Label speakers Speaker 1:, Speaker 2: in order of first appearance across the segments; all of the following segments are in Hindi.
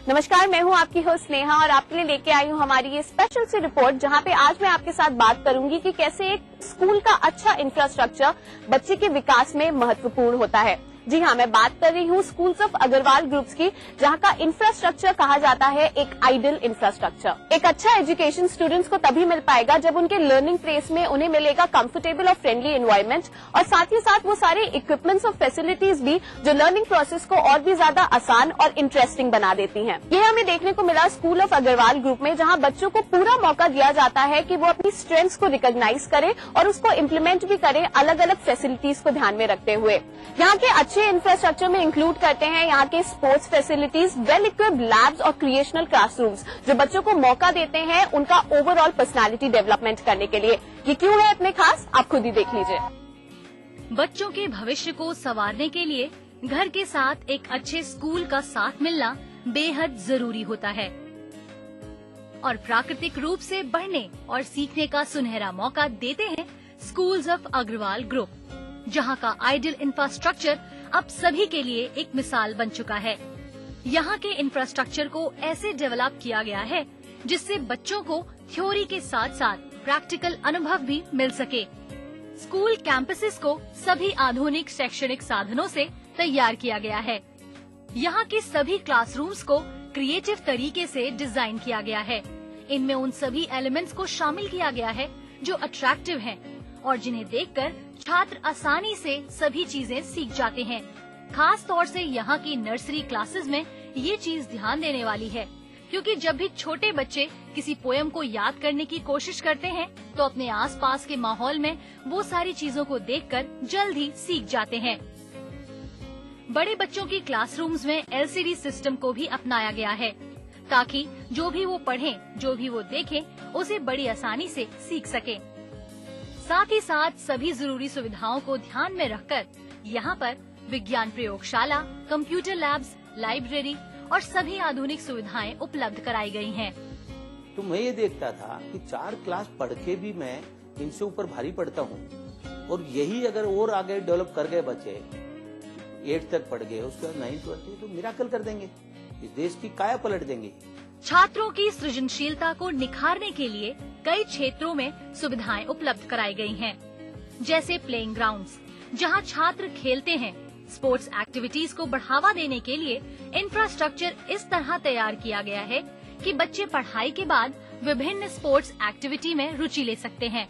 Speaker 1: नमस्कार, मैं हूं आपकी होस्ट स्नेहा और आपके लिए लेके आई हूं हमारी ये स्पेशल सी रिपोर्ट, जहां पे आज मैं आपके साथ बात करूंगी कि कैसे एक स्कूल का अच्छा इंफ्रास्ट्रक्चर बच्चे के विकास में महत्वपूर्ण होता है। जी हाँ, मैं बात कर रही हूँ स्कूल्स ऑफ अग्रवाल ग्रुप्स की, जहाँ का इंफ्रास्ट्रक्चर कहा जाता है एक आइडियल इंफ्रास्ट्रक्चर। एक अच्छा एजुकेशन स्टूडेंट्स को तभी मिल पाएगा जब उनके लर्निंग प्लेस में उन्हें मिलेगा कंफर्टेबल और फ्रेंडली एनवायरनमेंट, और साथ ही साथ वो सारे इक्विपमेंट्स और फैसिलिटीज भी जो लर्निंग प्रोसेस को और भी ज्यादा आसान और इंटरेस्टिंग बना देती हैं। ये हमें देखने को मिला स्कूल ऑफ अग्रवाल ग्रुप में, जहाँ बच्चों को पूरा मौका दिया जाता है कि वो अपनी स्ट्रेंथ्स को रिकॉग्नाइज करें और उसको इम्प्लीमेंट भी करें अलग अलग फैसिलिटीज को ध्यान में रखते हुए। यहाँ के अच्छे इंफ्रास्ट्रक्चर में इंक्लूड करते हैं यहाँ के sports facilities, well equipped labs और क्रिएशनल क्लासरूम्स, जो बच्चों को मौका देते हैं उनका ओवरऑल पर्सनालिटी डेवलपमेंट करने के लिए। ये क्यों है इतने खास, आप खुद ही देख लीजिए।
Speaker 2: बच्चों के भविष्य को संवारने के लिए घर के साथ एक अच्छे स्कूल का साथ मिलना बेहद जरूरी होता है और प्राकृतिक रूप से बढ़ने और सीखने का सुनहरा मौका देते हैं स्कूल्स ऑफ अग्रवाल ग्रुप, जहां का आइडियल इंफ्रास्ट्रक्चर अब सभी के लिए एक मिसाल बन चुका है। यहाँ के इंफ्रास्ट्रक्चर को ऐसे डेवलप किया गया है जिससे बच्चों को थ्योरी के साथ साथ प्रैक्टिकल अनुभव भी मिल सके। स्कूल कैंपसेस को सभी आधुनिक शैक्षणिक साधनों से तैयार किया गया है। यहाँ के सभी क्लासरूम्स को क्रिएटिव तरीके से डिजाइन किया गया है। इनमें उन सभी एलिमेंट्स को शामिल किया गया है जो अट्रैक्टिव हैं और जिन्हें देखकर छात्र आसानी से सभी चीजें सीख जाते हैं। खास तौर से यहाँ की नर्सरी क्लासेस में ये चीज ध्यान देने वाली है, क्योंकि जब भी छोटे बच्चे किसी पोयम को याद करने की कोशिश करते हैं तो अपने आसपास के माहौल में वो सारी चीजों को देखकर जल्द ही सीख जाते हैं। बड़े बच्चों की क्लासरूम्स में LCD सिस्टम को भी अपनाया गया है, ताकि जो भी वो पढ़ें, जो भी वो देखें, उसे बड़ी आसानी से सीख सकें। साथ ही साथ सभी जरूरी सुविधाओं को ध्यान में रखकर यहाँ पर विज्ञान प्रयोगशाला, कंप्यूटर लैब्स, लाइब्रेरी और सभी आधुनिक सुविधाएं उपलब्ध कराई गई हैं।
Speaker 3: तो मैं ये देखता था कि 4 क्लास पढ़ के भी मैं इनसे ऊपर भारी पढ़ता हूँ, और यही अगर और आगे डेवलप कर गए बच्चे, 8 तक पढ़ गए, उसके बाद 9 12 तो मिराकल कर देंगे, इस देश की काया पलट देंगे।
Speaker 2: छात्रों की सृजनशीलता को निखारने के लिए कई क्षेत्रों में सुविधाएं उपलब्ध कराई गई हैं, जैसे प्लेइंग ग्राउंड्स, जहां छात्र खेलते हैं। स्पोर्ट्स एक्टिविटीज को बढ़ावा देने के लिए इंफ्रास्ट्रक्चर इस तरह तैयार किया गया है कि बच्चे पढ़ाई के बाद विभिन्न स्पोर्ट्स एक्टिविटी में रुचि ले सकते हैं।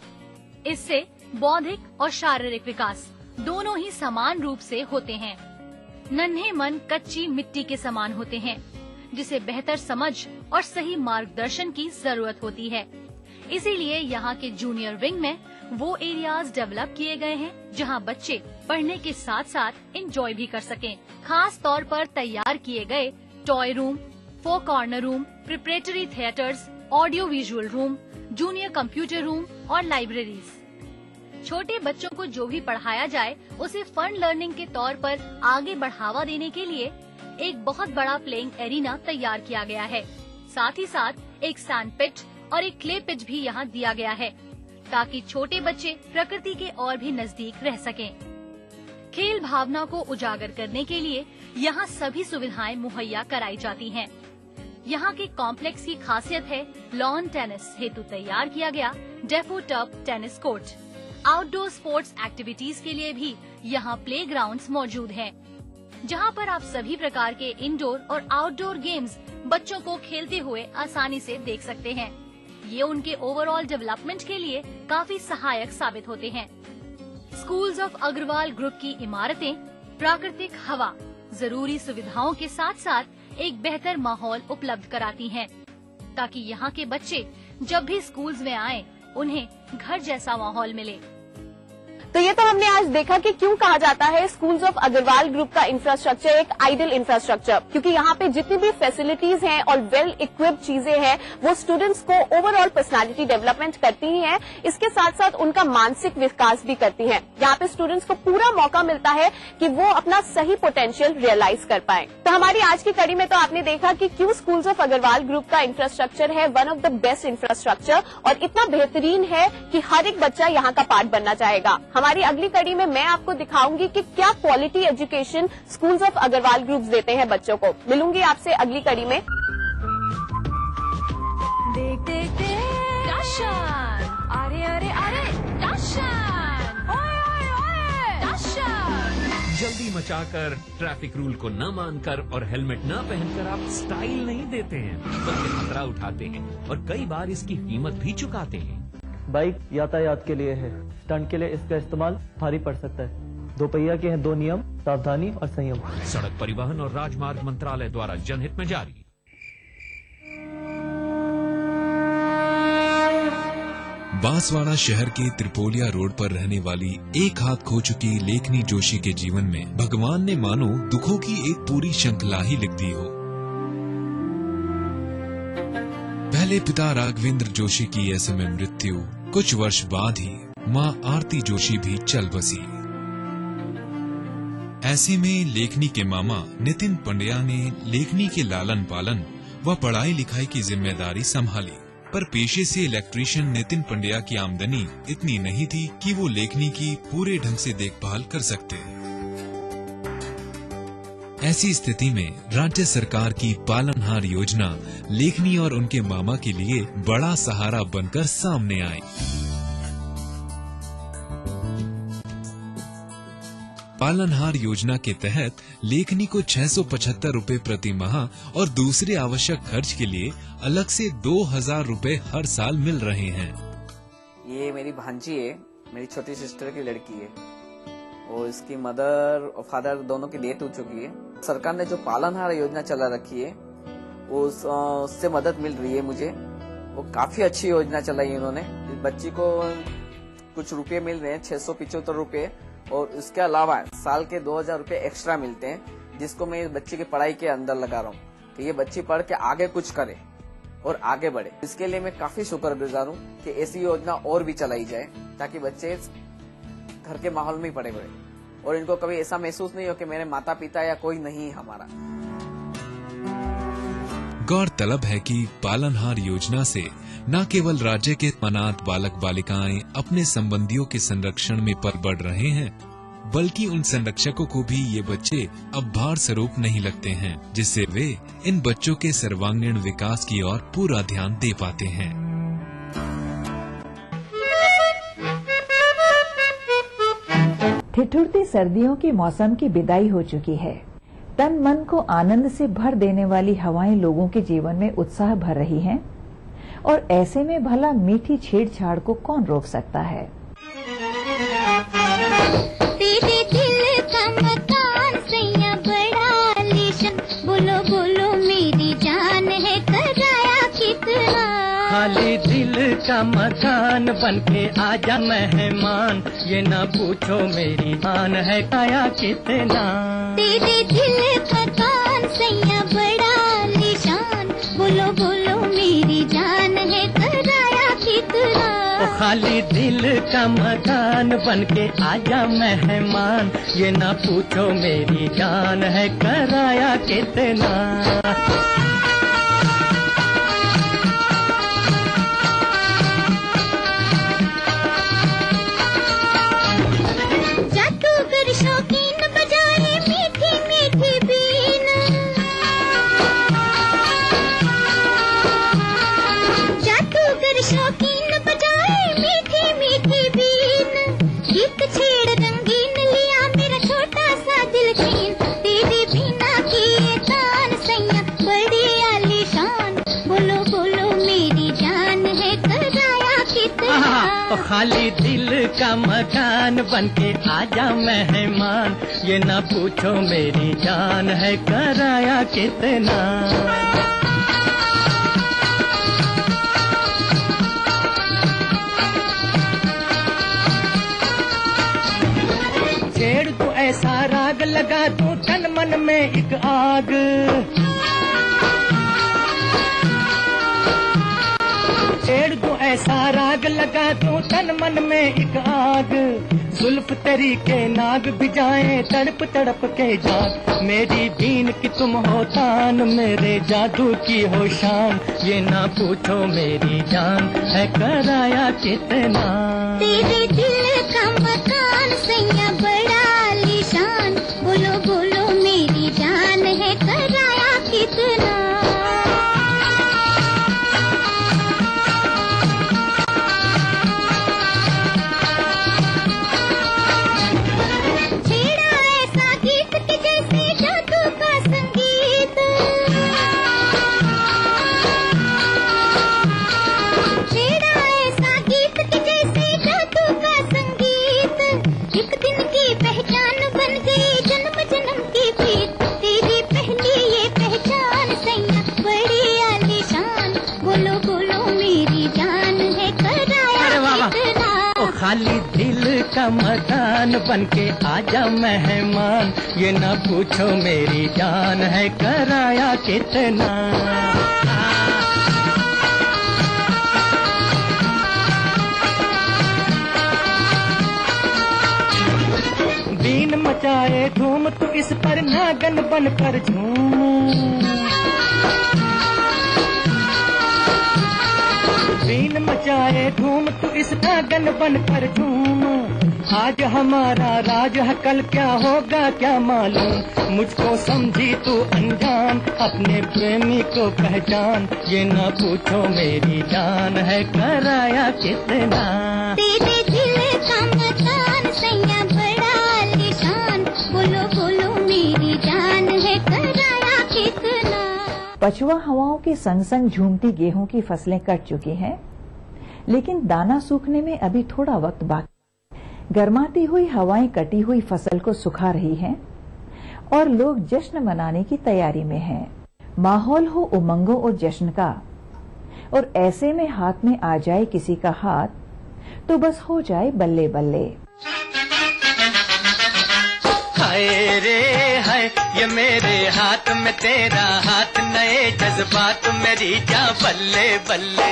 Speaker 2: इससे बौद्धिक और शारीरिक विकास दोनों ही समान रूप से होते हैं। नन्हे मन कच्ची मिट्टी के समान होते हैं, जिसे बेहतर समझ और सही मार्गदर्शन की जरूरत होती है। इसीलिए यहाँ के जूनियर विंग में वो एरियाज डेवलप किए गए हैं जहाँ बच्चे पढ़ने के साथ साथ एंजॉय भी कर सकें। खास तौर पर तैयार किए गए toy room, 4 corner room, preparatory theatres, audio visual room, junior computer room और लाइब्रेरीज। छोटे बच्चों को जो भी पढ़ाया जाए उसे फन लर्निंग के तौर पर आगे बढ़ावा देने के लिए एक बहुत बड़ा प्लेइंग एरिना तैयार किया गया है। साथ ही साथ एक सैंड पिट और एक क्ले पिच भी यहाँ दिया गया है, ताकि छोटे बच्चे प्रकृति के और भी नजदीक रह सकें। खेल भावना को उजागर करने के लिए यहाँ सभी सुविधाएं मुहैया कराई जाती हैं। यहाँ के कॉम्प्लेक्स की खासियत है लॉन टेनिस हेतु तैयार किया गया Dafoe turf tennis court. Outdoor sports activities के लिए भी यहाँ प्लेग्राउंड्स मौजूद हैं, जहाँ पर आप सभी प्रकार के इंडोर और आउटडोर गेम्स बच्चों को खेलते हुए आसानी से देख सकते हैं। ये उनके ओवरऑल डेवलपमेंट के लिए काफी सहायक साबित होते हैं। स्कूल्स ऑफ अग्रवाल ग्रुप की इमारतें प्राकृतिक हवा, जरूरी सुविधाओं के साथ साथ एक बेहतर माहौल उपलब्ध कराती हैं, ताकि यहाँ के बच्चे जब भी स्कूल्स में आएं, उन्हें घर जैसा माहौल मिले।
Speaker 1: तो ये तो हमने आज देखा कि क्यों कहा जाता है स्कूल्स ऑफ अग्रवाल ग्रुप का इंफ्रास्ट्रक्चर एक आइडियल इंफ्रास्ट्रक्चर, क्योंकि यहाँ पे जितनी भी फैसिलिटीज हैं और वेल इक्विप्ड चीजें हैं वो स्टूडेंट्स को ओवरऑल पर्सनालिटी डेवलपमेंट करती ही हैं, इसके साथ साथ उनका मानसिक विकास भी करती हैं। यहाँ पे स्टूडेंट्स को पूरा मौका मिलता है कि वो अपना सही पोटेंशियल रियलाइज कर पाए। तो हमारी आज की कड़ी में तो आपने देखा कि क्यों स्कूल्स ऑफ अग्रवाल ग्रुप का इंफ्रास्ट्रक्चर है one of the best infrastructure और इतना बेहतरीन है कि हर एक बच्चा यहाँ का पार्ट बनना चाहेगा। हमारी अगली कड़ी में मैं आपको दिखाऊंगी कि क्या quality education schools of Agarwal groups देते हैं बच्चों को। मिलूंगी आपसे अगली कड़ी में।
Speaker 2: दर्शन, अरे अरे अरे दर्शन, ओए ओए ओए दर्शन।
Speaker 4: जल्दी मचाकर, ट्रैफिक रूल को न मानकर और हेलमेट न पहनकर आप स्टाइल नहीं देते हैं, बल्कि खतरा उठाते हैं और कई बार इसकी कीमत भी चुकाते हैं।
Speaker 5: बाइक यातायात के लिए है, स्टंट के लिए इसका इस्तेमाल भारी पड़ सकता है। दो पहिया के हैं दो नियम, सावधानी और संयम।
Speaker 4: सड़क परिवहन और राजमार्ग मंत्रालय द्वारा जनहित में जारी।
Speaker 6: बांसवाड़ा शहर के त्रिपोलिया रोड पर रहने वाली एक हाथ खो चुकी लेखनी जोशी के जीवन में भगवान ने मानो दुखों की एक पूरी श्रृंखला ही लिख दी हो। पहले पिता राघवेंद्र जोशी की ऐसे में मृत्यु, कुछ वर्ष बाद ही मां आरती जोशी भी चल बसी। ऐसे में लेखनी के मामा नितिन पंड्या ने लेखनी के लालन पालन व पढ़ाई लिखाई की जिम्मेदारी संभाली, पर पेशे से इलेक्ट्रीशियन नितिन पंड्या की आमदनी इतनी नहीं थी कि वो लेखनी की पूरे ढंग से देखभाल कर सकते। ऐसी स्थिति में राज्य सरकार की पालनहार योजना लेखनी और उनके मामा के लिए बड़ा सहारा बनकर सामने आई। पालनहार योजना के तहत लेखनी को 675 रुपए प्रति माह और दूसरे आवश्यक खर्च के लिए अलग से 2000 रुपए हर साल मिल रहे हैं।
Speaker 7: ये मेरी भांजी है, मेरी छोटी सिस्टर की लड़की है और इसकी मदर और फादर दोनों की डेथ हो चुकी है। सरकार ने जो पालनहार योजना चला रखी है उससे मदद मिल रही है मुझे। वो काफी अच्छी योजना चलाई इन्होंने। इस बच्ची को कुछ रुपए मिल रहे हैं, 675 रुपए, और इसके अलावा साल के 2000 रुपए एक्स्ट्रा मिलते हैं, जिसको मैं इस बच्ची की पढ़ाई के अंदर लगा रहा हूँ कि ये बच्ची पढ़ के आगे कुछ करे और आगे बढ़े। इसके लिए मैं काफी शुक्रगुजार हूँ कि ऐसी योजना और भी चलाई जाए ताकि बच्चे घर के माहौल में ही पढ़े बढ़े और इनको कभी ऐसा महसूस नहीं हो कि मेरे माता पिता या कोई नहीं हमारा।
Speaker 6: गौरतलब है कि पालनहार योजना से न केवल राज्य के अनाथ बालक बालिकाएं अपने संबंधियों के संरक्षण में पल बढ़ रहे हैं, बल्कि उन संरक्षकों को भी ये बच्चे अब भार स्वरूप नहीं लगते हैं, जिससे वे इन बच्चों के सर्वांगीण विकास की ओर पूरा ध्यान दे पाते हैं।
Speaker 8: ठिठुरती सर्दियों के मौसम की विदाई हो चुकी है। तन मन को आनंद से भर देने वाली हवाएं लोगों के जीवन में उत्साह भर रही हैं, और ऐसे में भला मीठी छेड़छाड़ को कौन रोक सकता है।
Speaker 9: तेरे दिल का मकान सैया बड़ा आलीशान, बोलो बोलो मेरी जान है कराया कितना।
Speaker 10: खाली दिल का मकान बनके आजा मेहमान, ये ना पूछो मेरी जान है काया कितना।
Speaker 9: तेरे दिल का मकान सैया बड़ा आलीशान, बोलो बोलो मेरी जान है कराया कितना।
Speaker 10: खाली दिल का मकान बनके आजा मेहमान, ये ना पूछो मेरी जान है कराया कितना।
Speaker 9: जादूगर शौकीन बजाए मीठी मीठी बीन, जादूगर शौकीन बजाए मीठी मीठी बीन, गीत छेड़ रंगीन लिया मेरा छोटा सा दिल कीन। तेरे बिना किए कान सैया बड़ी आलीशान, बोलो बोलो मेरी जान है कराया कितना।
Speaker 10: खाली दिल का मकान बनके आजा मेहमान, ये ना पूछो मेरी जान है कराया कितना। छेड़ तो ऐसा राग लगा तू तन मन में एक आग, छेड़ तो ऐसा राग लगा तू तन मन में एक आग। जुल्फ तेरी के नाग भिजाए तड़प तड़प के जाग, मेरी बीन की तुम हो तान, मेरे जादू की हो शान, ये ना पूछो मेरी जान है कराया कितना।
Speaker 9: तेरे दिल का मकान सैया बड़ा आलीशान, बोलो बोलो मेरी जान है कराया कितना।
Speaker 10: चमदान बनके आजा मेहमान, ये ना पूछो मेरी जान है कराया कितना। बीन मचाए धूम तू इस पर नागन बनकर झूम, बीन मचाए धूम तू इस नागन बनकर झूम। आज हमारा राज है कल क्या होगा क्या मालूम, मुझको समझी तू अनजान अपने प्रेमी को पहचान, ये ना पूछो मेरी जान है कराया कितना।
Speaker 9: तेरे दिल का मकान सैया बड़ा आलीशान, बोलो बोलो मेरी जान है कराया कितना।
Speaker 8: पछुआ हवाओं के संग संग झूमती गेहूं की फसलें कट चुकी हैं, लेकिन दाना सूखने में अभी थोड़ा वक्त बाकी। गर्माती हुई हवाएं कटी हुई फसल को सुखा रही हैं और लोग जश्न मनाने की तैयारी में हैं। माहौल हो उमंगों और जश्न का, और ऐसे में हाथ में आ जाए किसी का हाथ तो बस हो जाए बल्ले बल्ले।
Speaker 10: हाय रे हाय ये मेरे हाथ में तेरा हाथ, नए जज्बात मेरी जा बल्ले बल्ले।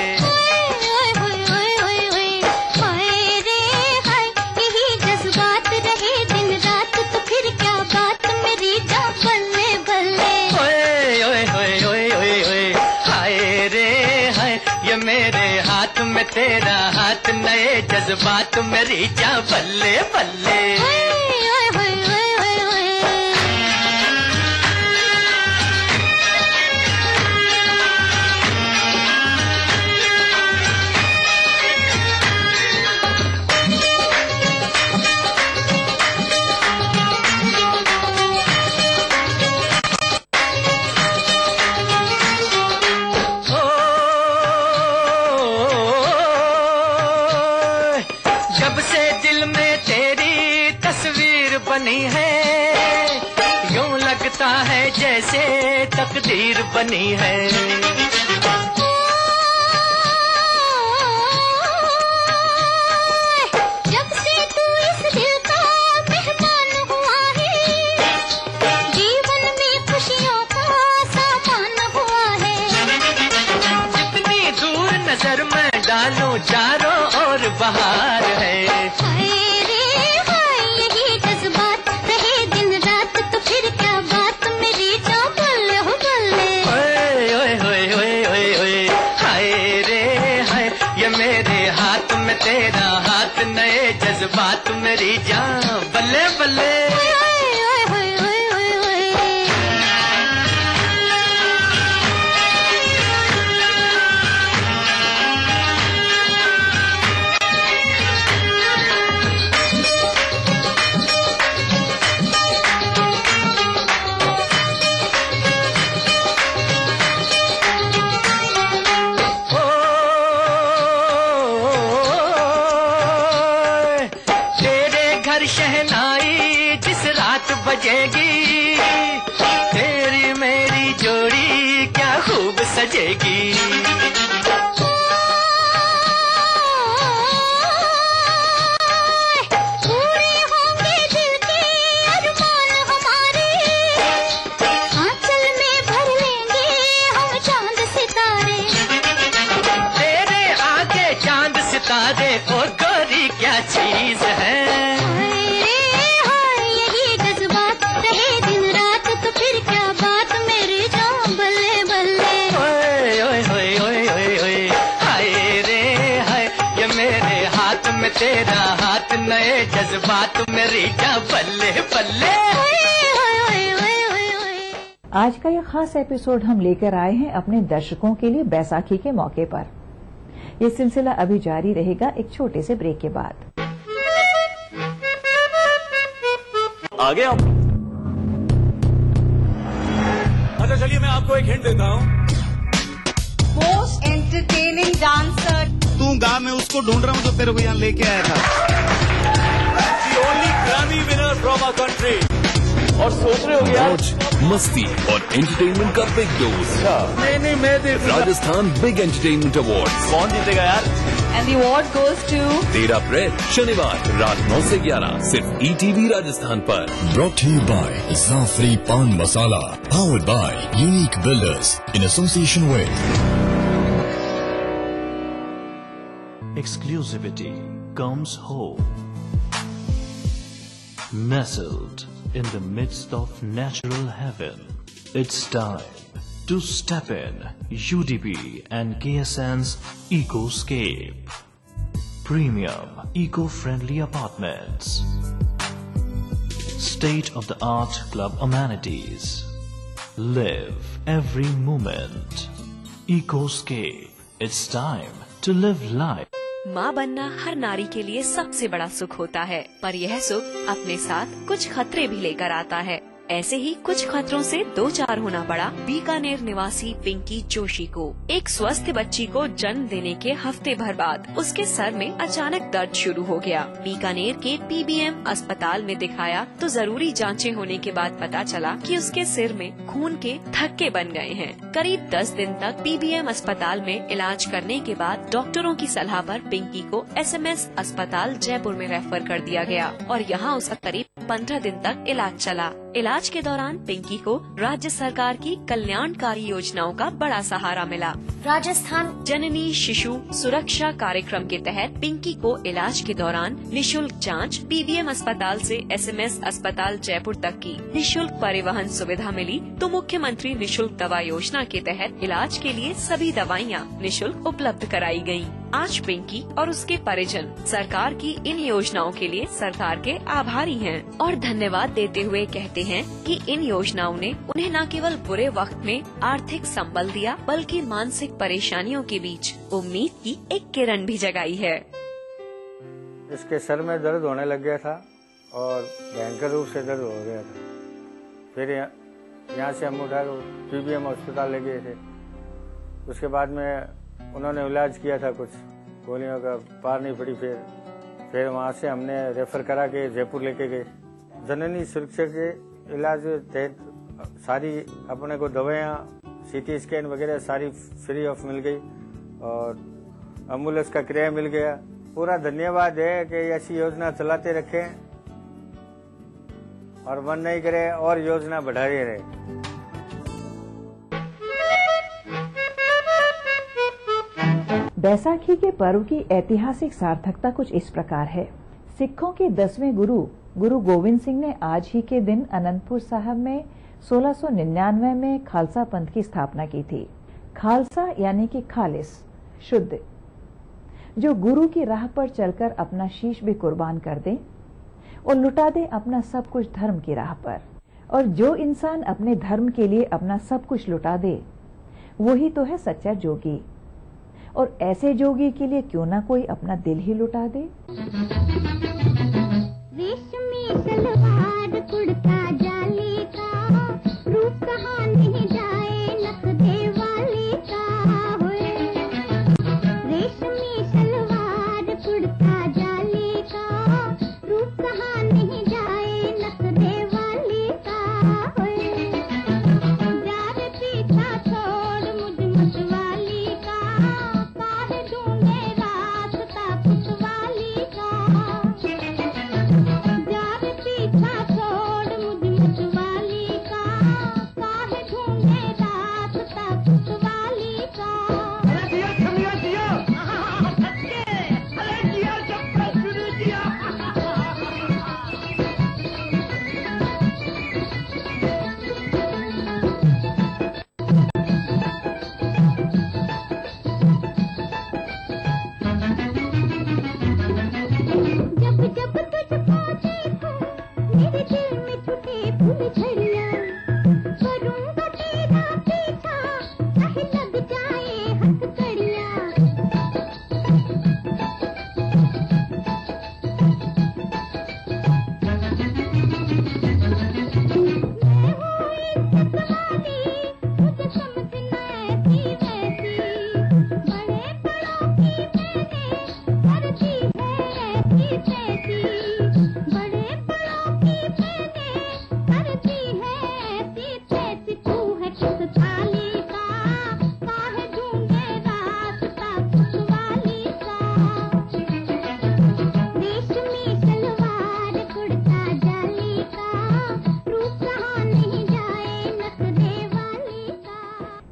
Speaker 10: मेरे हाथ में तेरा हाथ, नए जज्बात मेरी जा बल्ले बल्ले। बनी है यूं लगता है जैसे तकदीर बनी है।
Speaker 9: जब से तू इस दिल का मेहमान हुआ है, जीवन में खुशियों का सामान हुआ है।
Speaker 10: जितनी दूर नजर में डालूं चारों ओर बहार है। तेरा हाथ नए जज्बात मेरी जान बल्ले बल्ले। शहनाई जिस रात बजेगी, तेरी मेरी जोड़ी क्या खूब सजेगी।
Speaker 9: पूरे होंगे दिल के अरमान हमारे, आंचल में भर लेंगे हम चांद सितारे।
Speaker 10: तेरे आगे चांद सितारे और गोरी क्या चीज है। तेरा हाथ नए जज्बात मेरी जा बल्ले बल्ले।
Speaker 8: आज का यह खास एपिसोड हम लेकर आए हैं अपने दर्शकों के लिए बैसाखी के मौके पर। यह सिलसिला अभी जारी रहेगा एक छोटे से ब्रेक के बाद।
Speaker 11: आगे आप। अच्छा चलिए मैं आपको एक हिंट देता हूँ।
Speaker 12: Most entertaining dancer.
Speaker 11: तू गाँव में उसको ढूंढ रहा हूँ तो तेरे को यहाँ लेके आया था। The only Grammy winner from our country. और सोच रहे हो यार
Speaker 6: मस्ती और एंटरटेनमेंट का बिग डोज।
Speaker 11: नहीं मैं देख
Speaker 6: राजस्थान बिग एंटरटेनमेंट अवार्ड
Speaker 11: कौन जीतेगा यार?
Speaker 12: And the award goes to
Speaker 6: 13 अप्रैल शनिवार रात 9 से 11 सिर्फ ETV राजस्थान पर।
Speaker 13: Brought to you by Zafri Pan Masala, powered by Unique Builders in association with
Speaker 14: Exclusivity comes home. Nestled in the midst of natural heaven, it's time to step in UDP and KSN's Ecoscape. Premium eco-friendly apartments. State-of-the-art club amenities. Live every moment. Ecoscape. It's time to live life.
Speaker 15: माँ बनना हर नारी के लिए सबसे बड़ा सुख होता है, पर यह सुख अपने साथ कुछ खतरे भी लेकर आता है। ऐसे ही कुछ खतरों से दो चार होना पड़ा बीकानेर निवासी पिंकी जोशी को। एक स्वस्थ बच्ची को जन्म देने के हफ्ते भर बाद उसके सर में अचानक दर्द शुरू हो गया। बीकानेर के PBM अस्पताल में दिखाया तो जरूरी जांचें होने के बाद पता चला कि उसके सिर में खून के थक्के बन गए हैं। करीब 10 दिन तक PBM अस्पताल में इलाज करने के बाद डॉक्टरों की सलाह पर पिंकी को SMS अस्पताल जयपुर में रेफर कर दिया गया और यहाँ उसका करीब 15 दिन तक इलाज चला। इलाज के दौरान पिंकी को राज्य सरकार की कल्याणकारी योजनाओं का बड़ा सहारा मिला। राजस्थान जननी शिशु सुरक्षा कार्यक्रम के तहत पिंकी को इलाज के दौरान निशुल्क जांच, PBM अस्पताल से SMS अस्पताल जयपुर तक की निशुल्क परिवहन सुविधा मिली तो मुख्यमंत्री निशुल्क दवा योजना के तहत इलाज के लिए सभी दवाइयाँ निशुल्क उपलब्ध कराई गयी। आज पिंकी और उसके परिजन सरकार की इन योजनाओं के लिए सरकार के आभारी हैं और धन्यवाद देते हुए कहते हैं कि इन योजनाओं ने उन्हें न केवल बुरे वक्त में आर्थिक संबल दिया बल्कि मानसिक परेशानियों के बीच उम्मीद की एक किरण भी जगाई है।
Speaker 16: इसके सर में दर्द होने लग गया था और भयंकर रूप से दर्द हो गया था। फिर यहाँ से हम उठा PBM अस्पताल ले गए थे। उसके बाद में उन्होंने इलाज किया था, कुछ गोलियों का पार नहीं पड़ी। फिर वहाँ से हमने रेफर करा के जयपुर लेके गए। जननी सुरक्षा के इलाज तहत सारी अपने को दवाइयाँ, CT स्कैन वगैरह सारी फ्री ऑफ मिल गई और एम्बुलेंस का किराया मिल गया। पूरा धन्यवाद है कि ऐसी योजना चलाते रखें और मन नहीं करे और योजना बढ़ाते रहे।
Speaker 8: बैसाखी के पर्व की ऐतिहासिक सार्थकता कुछ इस प्रकार है। सिखों के 10वें गुरु गोविंद सिंह ने आज ही के दिन अनंतपुर साहब में 1699 में खालसा पंथ की स्थापना की थी। खालसा यानी कि खालिस, शुद्ध, जो गुरु की राह पर चलकर अपना शीश भी कुर्बान कर दे और लुटा दे अपना सब कुछ धर्म की राह पर। और जो इंसान अपने धर्म के लिए अपना सब कुछ लुटा दे वही तो है सच्चा जोगी। और ऐसे जोगी के लिए क्यों ना कोई अपना दिल ही लुटा दे।
Speaker 9: रेशमी सलवार कुर्ता जाली का रूप कहाँ नहीं जाए नखदे वाली का होए। रेशमी सलवार कुर्ता जाली का रूप कहाँ नहीं जाए नखदे वाली का होए। जार पीछा छोड़ मुझ मतवाली का रास्ता पुतवाली का। जार पीछा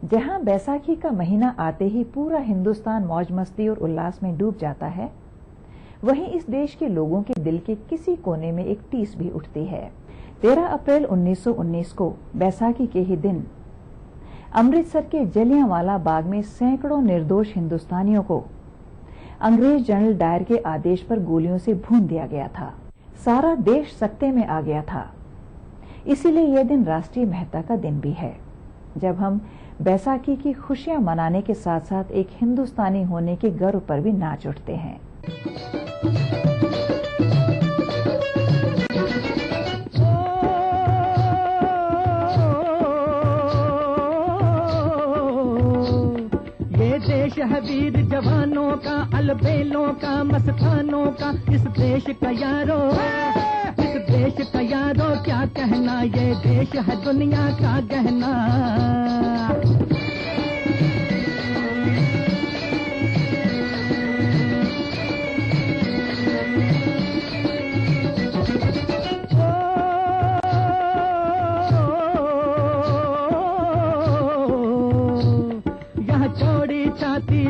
Speaker 8: जहां बैसाखी का महीना आते ही पूरा हिंदुस्तान मौज मस्ती और उल्लास में डूब जाता है, वहीं इस देश के लोगों के दिल के किसी कोने में एक टीस भी उठती है। 13 अप्रैल 1919 को बैसाखी के ही दिन अमृतसर के जलियांवाला बाग में सैकड़ों निर्दोष हिंदुस्तानियों को अंग्रेज जनरल डायर के आदेश पर गोलियों से भून दिया गया था। सारा देश सकते में आ गया था। इसीलिए यह दिन राष्ट्रीय महत्ता का दिन भी है, जब हम बैसाखी की खुशियां मनाने के साथ साथ एक हिंदुस्तानी होने के गर्व पर भी नाच उठते हैं।
Speaker 10: ये देश है वीर जवानों का, अलबेलों का, मस्तानों का, इस देश का यारो, इस देश का यारो क्या कहना, ये देश है दुनिया का गहना।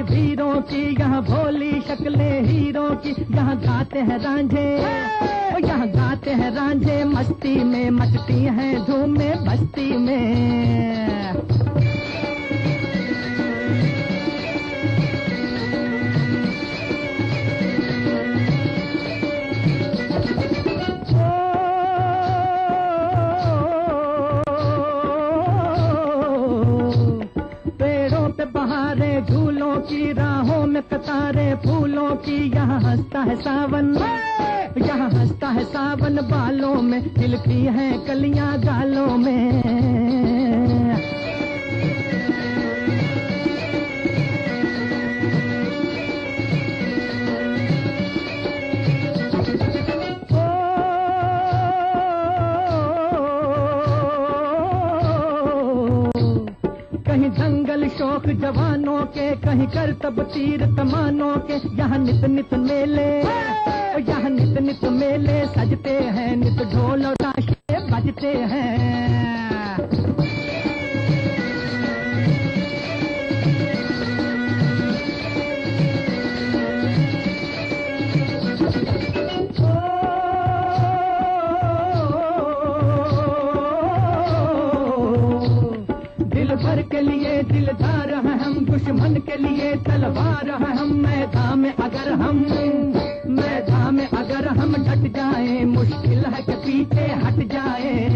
Speaker 10: वीरों की यहाँ भोली शक्लें हीरों की, यहाँ गाते हैं रांझे, यहाँ गाते हैं रांझे, मस्ती में मचती हैं धूमें बस्ती में। बहारे झूलों की, राहों में कतारे फूलों की, यहाँ हंसता है सावन, यहाँ हंसता है सावन, बालों में खिलती हैं कलियां गालों में। कहीं जंगल शौक जवानों के, कहीं करतब तीर कमानों के, यहाँ नित नित मेले, यहाँ नित नित मेले सजते हैं, नित ढोल और ताशे बजते हैं। भर के लिए दिलदार हैं हम, दुश्मन के लिए तलवार हैं हम, मैदान में अगर हम डट जाएं, मुश्किल है कि पीछे हट जाएं।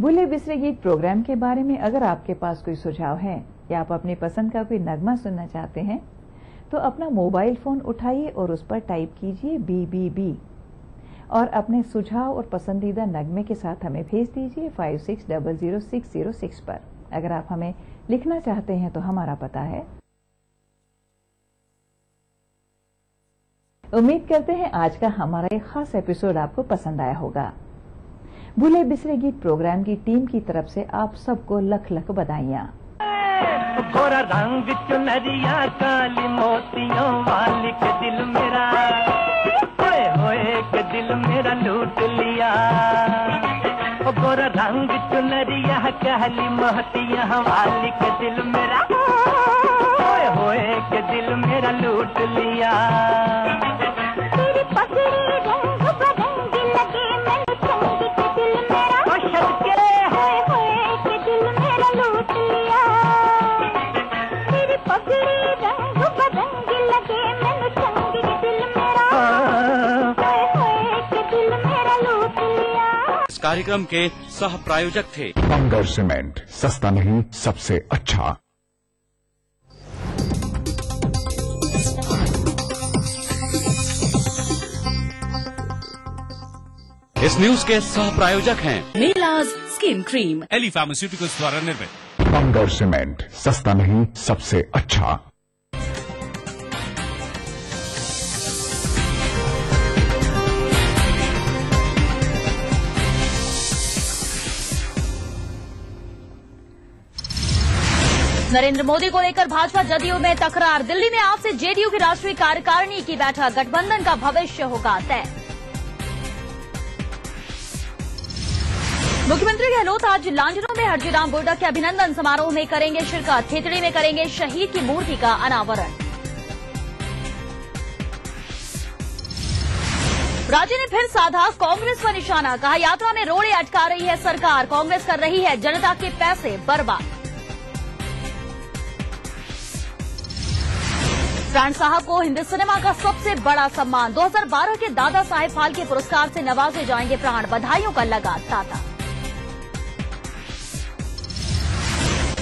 Speaker 8: भूले बिसरे गीत प्रोग्राम के बारे में अगर आपके पास कोई सुझाव है या आप अपनी पसंद का कोई नगमा सुनना चाहते हैं, तो अपना मोबाइल फोन उठाइए और उस पर टाइप कीजिए BBB और अपने सुझाव और पसंदीदा नगमे के साथ हमें भेज दीजिए 56000606 पर। अगर आप हमें लिखना चाहते हैं तो हमारा पता है। उम्मीद करते हैं आज का हमारा एक खास एपिसोड आपको पसंद आया होगा। भूले बिसरे गीत प्रोग्राम की टीम की तरफ से आप सबको लख लख बधाइयां।
Speaker 10: गोरा रंग चुनरिया काली मोतियों वाली के दिल मेरा, होए होए के दिल मेरा लूट लिया। गोरा रंग चुनरिया काली मोतियों वाली के दिल मेरा, होए होए के दिल मेरा लूट लिया। तेरी पगड़ी रंग बरंगी लगे मैंने चंगी के दिल मेरा, के होए होए के दिल मेरा लूट लिया। पगड़ी रंग बरंगी लगे मैंने चंगी के दिल मेरा, होए होए के दिल मेरा लूट लिया।
Speaker 17: इस कार्यक्रम के सह प्रायोजक थे
Speaker 18: बंगर सीमेंट, सस्ता नहीं सबसे अच्छा।
Speaker 17: इस न्यूज के सह प्रायोजक हैं
Speaker 15: मेलाज स्किन क्रीम,
Speaker 17: एली फार्मास्यूटिकल्स द्वारा निर्मित।
Speaker 18: बंगर सीमेंट, सस्ता नहीं सबसे अच्छा।
Speaker 2: नरेंद्र मोदी को लेकर भाजपा जदयू में तकरार। दिल्ली में आज से जेडीयू की राष्ट्रीय कार्यकारिणी की बैठक, गठबंधन का भविष्य होगा तय। मुख्यमंत्री गहलोत आज लांजनों में हरजीराम बोडा के अभिनंदन समारोह में करेंगे शिरकत। थेतड़ी में करेंगे शहीद की मूर्ति का अनावरण। राज्य ने फिर साधा कांग्रेस पर निशाना, कहा यात्रा में रोड़े अटका रही है सरकार, कांग्रेस कर रही है जनता के पैसे बर्बाद। प्राण साहब को हिंदी सिनेमा का सबसे बड़ा सम्मान, 2012 के दादा साहेब फाल्के पुरस्कार से नवाजे जाएंगे प्राण, बधाइयों का लगा तांता।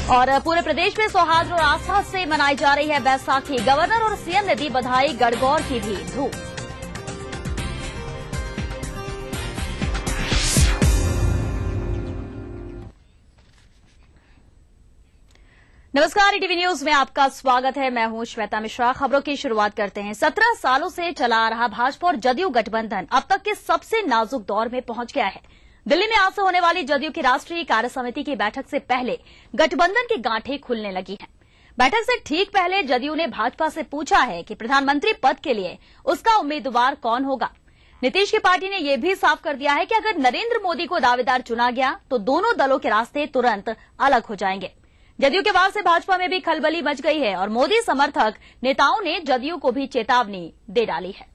Speaker 2: और पूरे प्रदेश में सौहार्द और आस्था से मनाई जा रही है बैसाखी, गवर्नर और सीएम ने दी बधाई, गणगौर की भी धूम। नमस्कार, ईटीवी न्यूज में आपका स्वागत है। मैं हूं श्वेता मिश्रा। खबरों की शुरुआत करते हैं। 17 सालों से चला आ रहा भाजपा और जदयू गठबंधन अब तक के सबसे नाजुक दौर में पहुंच गया है। दिल्ली में आज से होने वाली जदयू की राष्ट्रीय कार्यसमिति की बैठक से पहले गठबंधन की गांठें खुलने लगी हैं। बैठक से ठीक पहले जदयू ने भाजपा से पूछा है कि प्रधानमंत्री पद के लिए उसका उम्मीदवार कौन होगा। नीतीश की पार्टी ने यह भी साफ कर दिया है कि अगर नरेंद्र मोदी को दावेदार चुना गया तो दोनों दलों के रास्ते तुरंत अलग हो जाएंगे। जदयू के वार से भाजपा में भी खलबली मच गई है और मोदी समर्थक नेताओं ने जदयू को भी चेतावनी दे डाली है।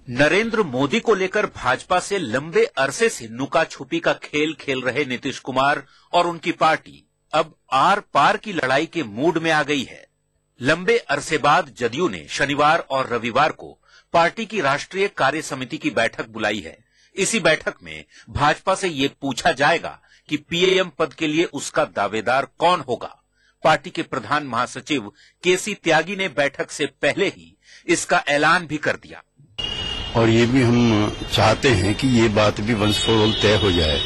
Speaker 19: नरेंद्र मोदी को लेकर भाजपा से लंबे अरसे से नुका छुपी का खेल खेल रहे नीतीश कुमार और उनकी पार्टी अब आर पार की लड़ाई के मूड में आ गई है। लंबे अरसे बाद जदयू ने शनिवार और रविवार को पार्टी की राष्ट्रीय कार्य समिति की बैठक बुलाई है। इसी बैठक में भाजपा से ये पूछा जाएगा कि पीएम पद के लिए उसका दावेदार कौन होगा। पार्टी के प्रधान महासचिव केसी त्यागी ने बैठक से पहले ही इसका ऐलान भी कर दिया।
Speaker 20: और ये भी हम चाहते हैं कि ये बात भी वंस फॉर ऑल तय हो जाए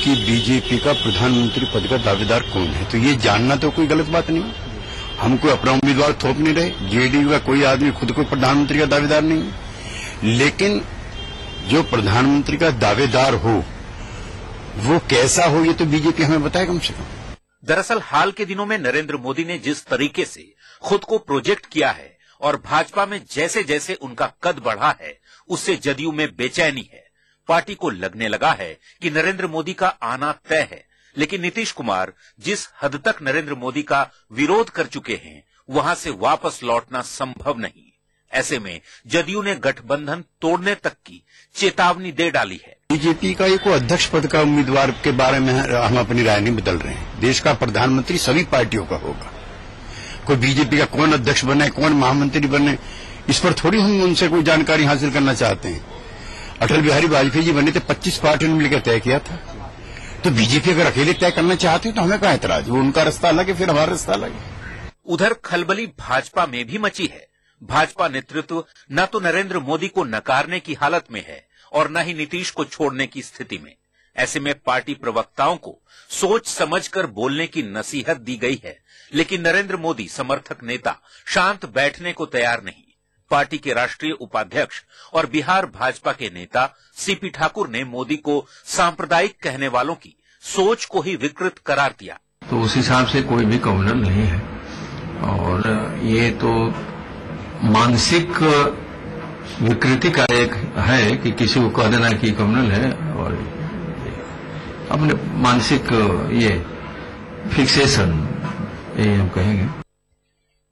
Speaker 20: कि बीजेपी का प्रधानमंत्री पद का दावेदार कौन है। तो ये जानना तो कोई गलत बात नहीं, हम कोई अपना उम्मीदवार थोप नहीं रहे। जेडीयू का कोई आदमी खुद को प्रधानमंत्री का दावेदार नहीं, लेकिन जो प्रधानमंत्री का दावेदार हो वो कैसा हो ये तो बीजेपी हमें बताए कम से कम।
Speaker 19: दरअसल हाल के दिनों में नरेंद्र मोदी ने जिस तरीके से खुद को प्रोजेक्ट किया है और भाजपा में जैसे जैसे उनका कद बढ़ा है उससे जदयू में बेचैनी है। पार्टी को लगने लगा है कि नरेंद्र मोदी का आना तय है, लेकिन नीतीश कुमार जिस हद तक नरेंद्र मोदी का विरोध कर चुके हैं वहां से वापस लौटना संभव नहीं। ऐसे में जदयू ने गठबंधन तोड़ने तक की चेतावनी दे डाली है।
Speaker 20: बीजेपी का एक अध्यक्ष पद का उम्मीदवार के बारे में हम अपनी राय नहीं बदल रहे हैं। देश का प्रधानमंत्री सभी पार्टियों का होगा। कोई बीजेपी का कौन अध्यक्ष बने, कौन महामंत्री बने, इस पर थोड़ी हम उनसे कोई जानकारी हासिल करना चाहते हैं। अटल बिहारी वाजपेयी जी बने थे, 25 पार्टियों ने मिलकर तय किया था। तो बीजेपी अगर अकेले तय करना चाहते तो हमें क्या एतराज, वो उनका रास्ता अलग है, फिर हमारा रास्ता अलग है।
Speaker 19: उधर खलबली भाजपा में भी मची है। भाजपा नेतृत्व न तो नरेंद्र मोदी को नकारने की हालत में है और न ही नीतीश को छोड़ने की स्थिति में। ऐसे में पार्टी प्रवक्ताओं को सोच समझकर बोलने की नसीहत दी गई है, लेकिन नरेंद्र मोदी समर्थक नेता शांत बैठने को तैयार नहीं। पार्टी के राष्ट्रीय उपाध्यक्ष और बिहार भाजपा के नेता सीपी ठाकुर ने मोदी को सांप्रदायिक कहने वालों की सोच को ही विकृत करार दिया।
Speaker 21: तो उस हिसाब से कोई भी कम्युनल नहीं है और ये तो मानसिक विकृति का एक है कि किसी को कह देना कि कम्युनल है और अपने मानसिक ये फिक्सेशन, ये हम कहेंगे।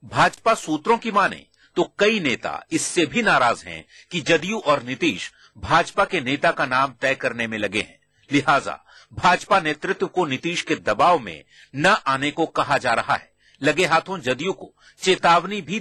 Speaker 19: भाजपा सूत्रों की माने तो कई नेता इससे भी नाराज हैं कि जदयू और नीतीश भाजपा के नेता का नाम तय करने में लगे हैं। लिहाजा भाजपा नेतृत्व को नीतीश के दबाव में न आने को कहा जा रहा है। लगे हाथों जदयू को चेतावनी भी